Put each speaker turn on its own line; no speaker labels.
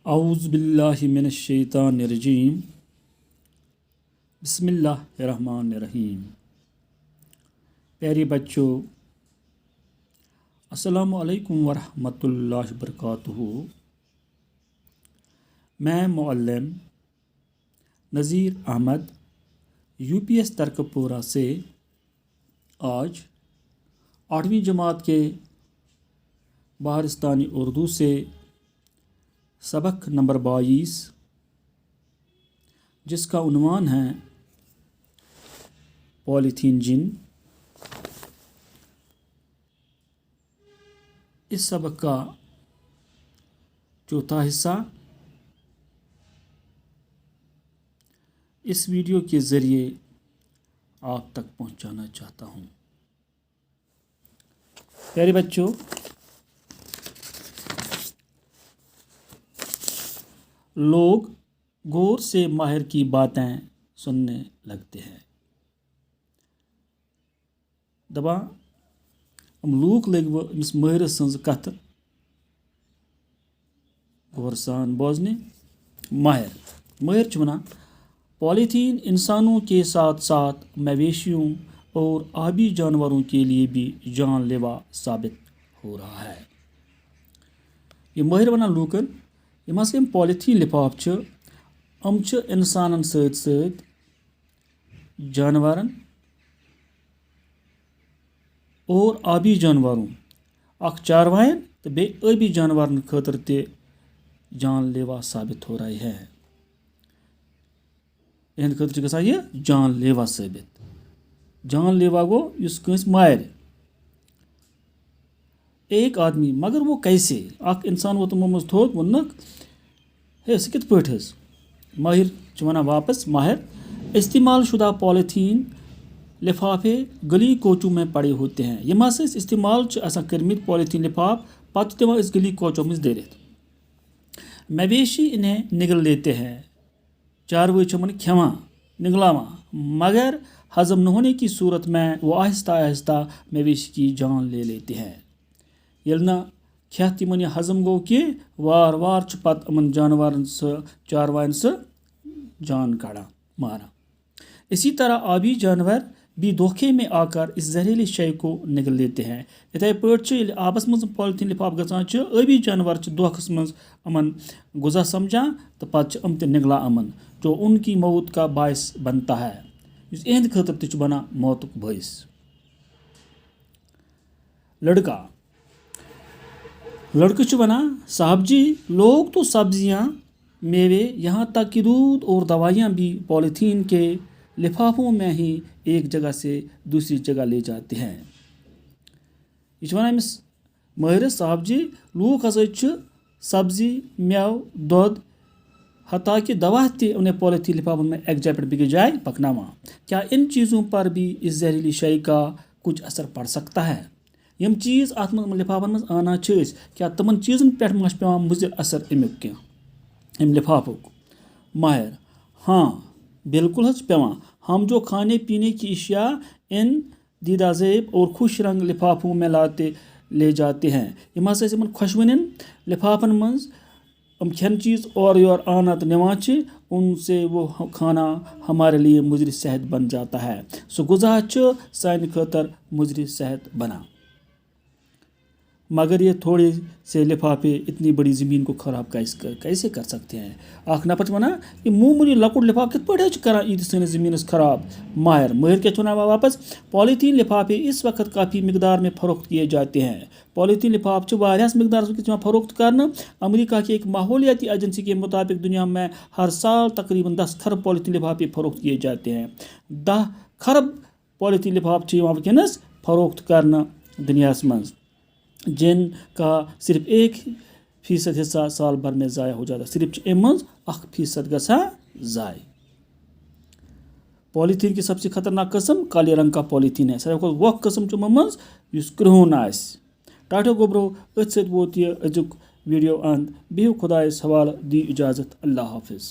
اعوذ باللہ من الشیطان الرجیم بسم اللہ الرحمن الرحیم۔ پیارے بچوں، السلام علیکم ورحمۃ اللہ وبرکاتہ۔ میں معلم نذیر احمد UPS ترکپورہ سے آج 8ویں جماعت کے بہارستانی اردو سے سبق نمبر 22 جس کا عنوان ہے پولیتھین جن، اس سبق کا چوتھا حصہ اس ویڈیو کے ذریعے آپ تک پہنچانا چاہتا ہوں۔ پیارے بچوں، لوگ غور سے ماہر کی باتیں سننے لگتے ہیں۔ دپان لوگ لگ امس ماہر سنز کتھ غور سان بوزنے۔ ماہر ونان پولیتھین انسانوں کے ساتھ ساتھ مویشیوں اور آبی جانوروں کے لیے بھی جان لیوا ثابت ہو رہا ہے۔ یہ ماہر ونان لوکن یم ہسا پولیتھین لفاف ام انسانن ست ست جانورن اور آبی جانوروں اخ چاروائن تو بے آبی جانورن خاطر تہ جان لیوا ثابت ہو رہے ہیں۔ یہ خاطر گژھان یہ جان لیوا ثابت۔ جان لیوا گو اس کنس مارِ ایک آدمی، مگر وہ کیسے؟ اخ انسان وہ تمو مز تھوک ونک ہے سہ کت پٲٹھۍ حظ؟ ماہر ونان واپس، ماہر استعمال شدہ پولیتھین لفافے گلی کوچوں میں پڑے ہوتے ہیں۔ یم ہسا استعمال آسان کرمت پولیتھین لفاف پتہ دِوان اس گلی کوچوں مز دٲرِتھ۔ مویشی انہیں نگل لیتے ہیں، چاروٲے چھِ یِمن کھٮ۪وان نگلاوان، مگر ہضم نہ ہونے کی صورت میں وہ آہستہ آہستہ مویشی کی جان لے لیتے ہیں۔ ییٚلہِ نہٕ کھٮ۪تھ یِمن یہ ہضم گوٚو کہ وار وار چھُ پتہٕ یِمن جانورن چاروایَن جان کڑان ماران۔ اسی طرح آبی جانور بھی دھوکے میں آ کر اس زہریلی شے کو نگل لیتے ہیں۔ اتھے پٲٹھۍ ییٚلہِ آبس منٛز پولیتھین لفاف گژھان آبی جانور دھوکس منٛز یِمن غذا سمجھان تو پتہٕ چھِ یِم تہِ نگلان یِمن، جو ان کی موت کا باعث بنتا ہے، یُس اہند خٲطرٕ تہِ چھُ بنان موتُک باعث۔ لڑکہ چھُ ونان صاحب جی، لوگ تو سبزیاں، میوے، یہاں تک کہ دودھ اور دوائیاں بھی پولیتھین کے لفافوں میں ہی ایک جگہ سے دوسری جگہ لے جاتے ہیں۔ یہ ونان امس ماہرس، صاحب جی، لوگ ہسا چھِ سبزی، میوٕ، دۄد، حتیٰ کہ دوا تہِ انہیں پولیتھین لفافوں میں ایک جگہ پر بیٚکِس جائے پکناوان۔ کیا ان چیزوں پر بھی اس زہریلی شے کا کچھ اثر پڑ سکتا ہے؟ یم چیز ات لفافن مز آنا کیا تمن چیزن پہ ما پیوان مضر اثر امیک کی ام لفافک؟ ماہر: ہاں بالکل حظ پیوان۔ ہم جو کھانے پینے کی اشیاء ان دیدہ زیب اور خوش رنگ لفافوں میں لے جاتے ہیں، یم ہسا یمن خوشونین لفافن مز کھین چیز اور یور آنا تو نوان ان سے وہ کھانا ہمارے لیے مضر صحت بن جاتا ہے۔ سو غذا سانہ خاطر مضر صحت بنا، مگر یہ تھوڑے سے لفافے اتنی بڑی زمین کو خراب کیسے کر سکتے ہیں؟ آخ نفر ونان یہ معمولی لکٹ لفاف کت پہ کران یہ سنس زمین خراب؟ ماہر کیا ونان واپس، پولیتھین لفافے اس وقت کافی مقدار میں فروخت کیے جاتے ہیں۔ پولیتھین لفاف واریاہس مقدارس میں فروخت کرنا۔ امریکہ کی ایک ماحولیاتی ایجنسی کے مطابق دنیا میں ہر سال تقریباً 10 کھرب پولیتھین لفافے فروخت کیے جاتے ہیں۔ 10 کھرب پولیتھین لفاف ونکس فروخت کرنا دنیا مز، جن کا صرف 1% حصہ سال بھر میں ضائع ہو جاتا، صرف ام 1% گژھان ضائع۔ پولیتھین کی سب سے خطرناک قسم کالے رنگ کا پولیتھین ہے۔ ساروی کھۄتہٕ ووکھ قسم مز یُس کرٛہُن آسہِ۔ ٹاٹا گوبرو اتھ سۭتۍ ووت یہ أزیُک ویڈیو اند۔ بِہِو خۄدایس حوالہٕ، دی اجازت، اللہ حافظ۔